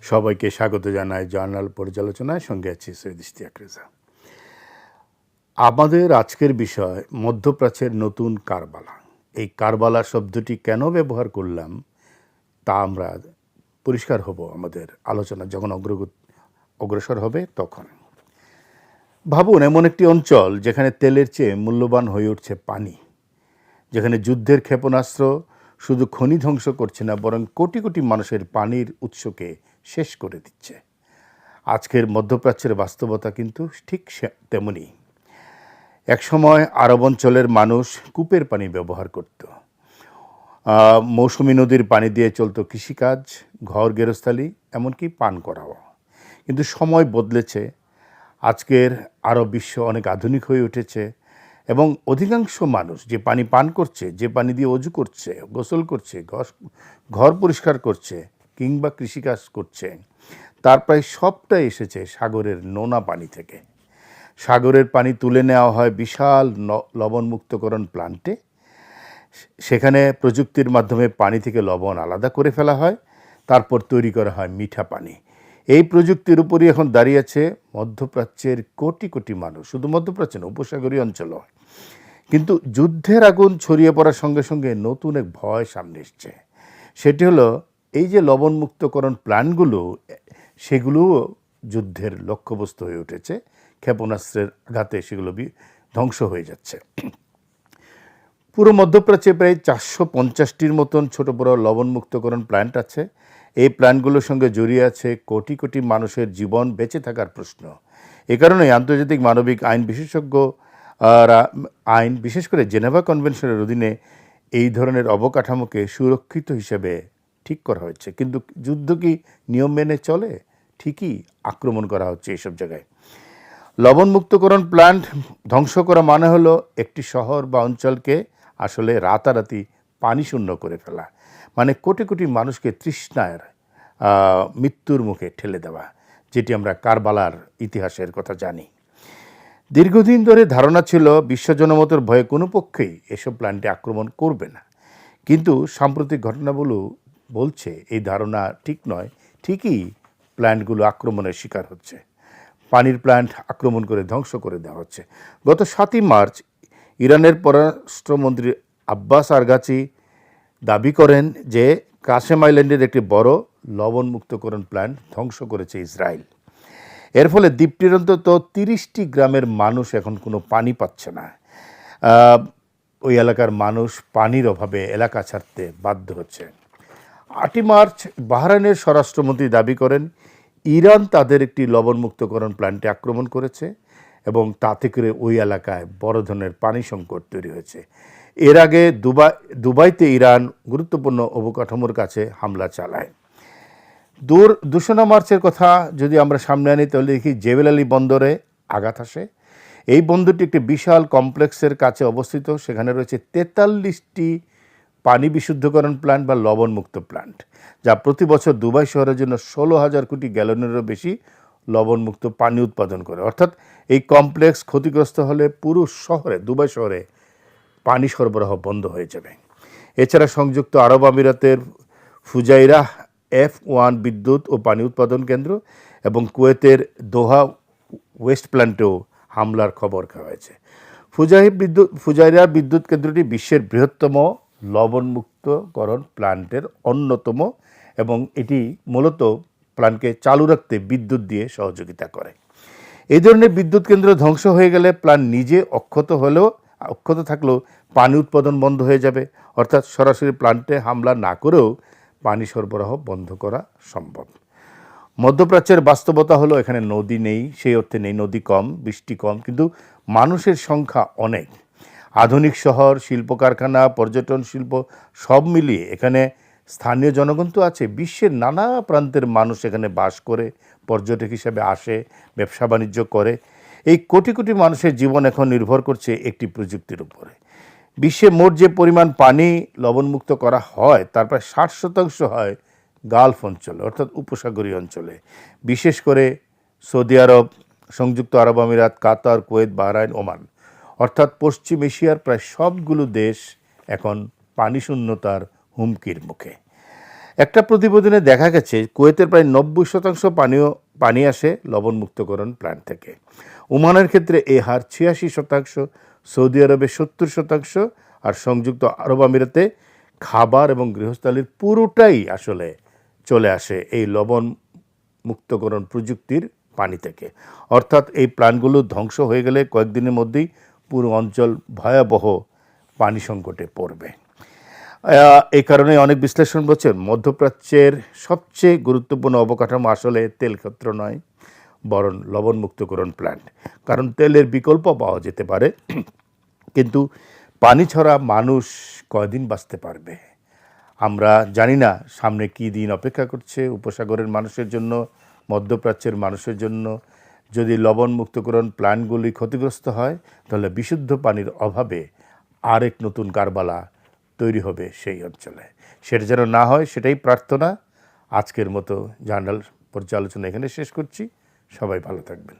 সবাইকে স্বাগত জানাই জার্নাল পর্যালোচনায়, সঙ্গে আছি সৈয়দ ইশতিয়াক রেজা। আমাদের আজকের বিষয় মধ্যপ্রাচ্যের নতুন কারবালা। এই কারবালা শব্দটি কেন ব্যবহার করলাম তা আমরা পরিষ্কার হব আমাদের আলোচনা যখন অগ্রসর হবে তখন। ভাবুন, এমন একটি অঞ্চল যেখানে তেলের চেয়ে মূল্যবান হয়ে উঠছে পানি, যেখানে যুদ্ধের ক্ষেপণাস্ত্র শুধু খনি ধ্বংস করছে না, বরং কোটি কোটি মানুষের পানির উৎসকে শেষ করে দিচ্ছে। আজকের মধ্যপ্রাচ্যের বাস্তবতা কিন্তু ঠিক তেমনি। একসময় আরব অঞ্চলের মানুষ কূপের পানি ব্যবহার করত, মৌসুমী নদীর পানি দিয়ে চলতো কৃষিকাজ, ঘর গেরস্থালি, এমনকি পান করাও। কিন্তু সময় বদলেছে। আজকের আরব বিশ্ব অনেক আধুনিক হয়ে উঠেছে এবং অধিকাংশ মানুষ যে পানি পান করছে, যে পানি দিয়ে অজু করছে, গোসল করছে, ঘর পরিষ্কার করছে কিংবা কৃষিকাজ করছে, তার প্রায় সবটাই এসেছে সাগরের নোনা পানি থেকে। সাগরের পানি তুলে নেওয়া হয় বিশাল লবণমুক্তকরণ প্ল্যান্টে। সেখানে প্রযুক্তির মাধ্যমে পানি থেকে লবণ আলাদা করে ফেলা হয়, তারপর তৈরি করা হয় মিঠা পানি। এই প্রযুক্তির উপরই এখন দাঁড়িয়ে আছে মধ্যপ্রাচ্যের কোটি কোটি মানুষ। শুধু মধ্যপ্রাচ্য না, উপসাগরীয় অঞ্চলও। কিন্তু যুদ্ধের আগুন ছড়িয়ে পড়ার সঙ্গে সঙ্গে নতুন এক ভয় সামনে এসছে। সেটি হলো এই যে লবণমুক্তকরণ প্ল্যান্টগুলো, সেগুলোও যুদ্ধের লক্ষ্যবস্তু হয়ে উঠেছে। ক্ষেপণাস্ত্রের আঘাতে সেগুলো ধ্বংস হয়ে যাচ্ছে। পুরো মধ্যপ্রাচ্যে প্রায় 450টির মতন ছোট বড় লবণমুক্তকরণ প্ল্যান্ট আছে। এই প্ল্যান্টগুলোর সঙ্গে জড়িয়ে আছে কোটি কোটি মানুষের জীবন বেঁচে থাকার প্রশ্ন। এ কারণেই আন্তর্জাতিক মানবিক আইন আইন, বিশেষ করে জেনেভা কনভেনশনের অধীনে এই ধরনের অবকাঠামোকে সুরক্ষিত হিসেবে ঠিক করা হয়েছে। কিন্তু যুদ্ধ কি নিয়ম মেনে চলে? ঠিকই আক্রমণ করা হচ্ছে এইসব জায়গায়। লবণমুক্তকরণ প্ল্যান্ট ধ্বংস করা মানে হলো একটি শহর বা অঞ্চলকে আসলে রাতারাতি পানি শূন্য করে ফেলা, মানে কোটি কোটি মানুষকে তৃষ্ণার মৃত্যুর মুখে ঠেলে দেওয়া, যেটি আমরা কারবালার ইতিহাসের কথা জানি। দীর্ঘদিন ধরে ধারণা ছিল বিশ্ব জনমতের ভয়ে কোনো পক্ষেই এসব প্ল্যান্টে আক্রমণ করবে না। কিন্তু সাম্প্রতিক ঘটনাগুলো বলছে এই ধারণা ঠিক নয়। ঠিকই প্ল্যান্টগুলো আক্রমণের শিকার হচ্ছে। পানির প্ল্যান্ট আক্রমণ করে ধ্বংস করে দেওয়া হচ্ছে। গত 7ই মার্চ ইরানের পররাষ্ট্রমন্ত্রী আব্বাস আরগাচি দাবি করেন যে কাসেম আইল্যান্ডের একটি বড় লবণমুক্তকরণ প্ল্যান্ট ধ্বংস করেছে ইসরায়েল। এর ফলে দ্বীপটির অন্তত 30টি গ্রামের মানুষ এখন কোনো পানি পাচ্ছে না। ওই এলাকার মানুষ পানির অভাবে এলাকা ছাড়তে বাধ্য হচ্ছে। 8ই মার্চ বাহরাইনের স্বরাষ্ট্রমন্ত্রী দাবি করেন ইরান তাদের একটি লবণমুক্তকরণ প্ল্যান্টে আক্রমণ করেছে এবং তাতে করে ওই এলাকায় বড় ধরনের পানি সংকট তৈরি হয়েছে। এর আগে দুবাইতে ইরান গুরুত্বপূর্ণ অবকাঠামোর কাছে হামলা চালায়। 2 মার্চের কথা যদি আমরা সামনে আনি তাহলে দেখি জেবেল আলী বন্দরে আঘাত আসে। এই বন্দরটি একটি বিশাল কমপ্লেক্সের কাছে অবস্থিত। সেখানে রয়েছে 43টি পানি বিশুদ্ধকরণ প্ল্যান্ট বা লবণমুক্ত প্ল্যান্ট, যা প্রতি বছর দুবাই শহরের জন্য 16,000 কোটি গ্যালনেরও বেশি লবণমুক্ত পানি উৎপাদন করে। অর্থাৎ এই কমপ্লেক্স ক্ষতিগ্রস্ত হলে পুরো শহরে, দুবাই শহরে পানি সরবরাহ বন্ধ হয়ে যাবে। এছাড়া সংযুক্ত আরব আমিরাতের ফুজাইরাহ F1 বিদ্যুৎ ও পানি উৎপাদন কেন্দ্র এবং কুয়েতের দোহা ওয়েস্ট প্ল্যান্টেও হামলার খবর পাওয়া হয়েছে। ফুজাইরা বিদ্যুৎ কেন্দ্রটি বিশ্বের বৃহত্তম লবণমুক্তকরণ প্ল্যান্টের অন্যতম এবং এটি মূলত প্ল্যান্টকে চালু রাখতে বিদ্যুৎ দিয়ে সহযোগিতা করে। এই ধরনের বিদ্যুৎ কেন্দ্র ধ্বংস হয়ে গেলে প্ল্যান্ট নিজে অক্ষত থাকলেও পানি উৎপাদন বন্ধ হয়ে যাবে। অর্থাৎ সরাসরি প্ল্যান্টে হামলা না করেও পানি সরবরাহ বন্ধ করা সম্ভব। মধ্যপ্রাচ্যের বাস্তবতা হলো এখানে নদী নেই, সেই অর্থে নেই, নদী কম, বৃষ্টি কম, কিন্তু মানুষের সংখ্যা অনেক। আধুনিক শহর, শিল্প কারখানা, পর্যটন শিল্প সব মিলিয়ে এখানে স্থানীয় জনগণ তো আছে। বিশ্বের নানা প্রান্তের মানুষ এখানে বাস করে, পর্যটক হিসেবে আসে, ব্যবসা বাণিজ্য করে। এই কোটি কোটি মানুষের জীবন এখন নির্ভর করছে একটি প্রযুক্তির উপরে। বিশ্বে মোট যে পরিমাণ পানি লবণমুক্ত করা হয় তার প্রায় 60% হয় গালফ অঞ্চলে, অর্থাৎ উপসাগরীয় অঞ্চলে। বিশেষ করে সৌদি আরব, সংযুক্ত আরব আমিরাত, কাতার, কুয়েত, বাহরাইন, ওমান, অর্থাৎ পশ্চিম এশিয়ার প্রায় সবগুলো দেশ এখন পানি শূন্যতার হুমকির মুখে। একটা প্রতিবেদনে দেখা গেছে কুয়েতের প্রায় 90% পানি আসে লবণমুক্তকরণ প্ল্যান্ট থেকে। ওমানের ক্ষেত্রে এই হার 86%, সৌদি আরবে 70%, আর সংযুক্ত আরব আমিরাতে খাবার এবং গৃহস্থালির পুরোটাই আসলে চলে আসে এই লবণ মুক্তকরণ প্রযুক্তির পানি থেকে। অর্থাৎ এই প্ল্যান্টগুলো ধ্বংস হয়ে গেলে কয়েকদিনের মধ্যেই পুরো অঞ্চল ভয়াবহ পানি সংকটে পড়বে। এই কারণে অনেক বিশ্লেষণ বলছেন মধ্যপ্রাচ্যের সবচেয়ে গুরুত্বপূর্ণ অবকাঠামো আসলে তেল ক্ষেত্র নয়, বরং লবণ মুক্তকরণ প্ল্যান্ট। কারণ তেলের বিকল্প পাওয়া যেতে পারে, কিন্তু পানি ছাড়া মানুষ কয়দিন বাঁচতে পারবে আমরা জানি না। সামনে কী দিন অপেক্ষা করছে উপসাগরের মানুষের জন্য, মধ্যপ্রাচ্যের মানুষের জন্য। যদি লবণ মুক্তকরণ প্ল্যান্টগুলি ক্ষতিগ্রস্ত হয়, তাহলে বিশুদ্ধ পানির অভাবে আরেক নতুন কারবালা তৈরি হবে সেই অঞ্চলে। সেটা যেন না হয় সেটাই প্রার্থনা। আজকের মতো জার্নাল পর্যালোচনা এখানে শেষ করছি। সবাই ভালো থাকবেন।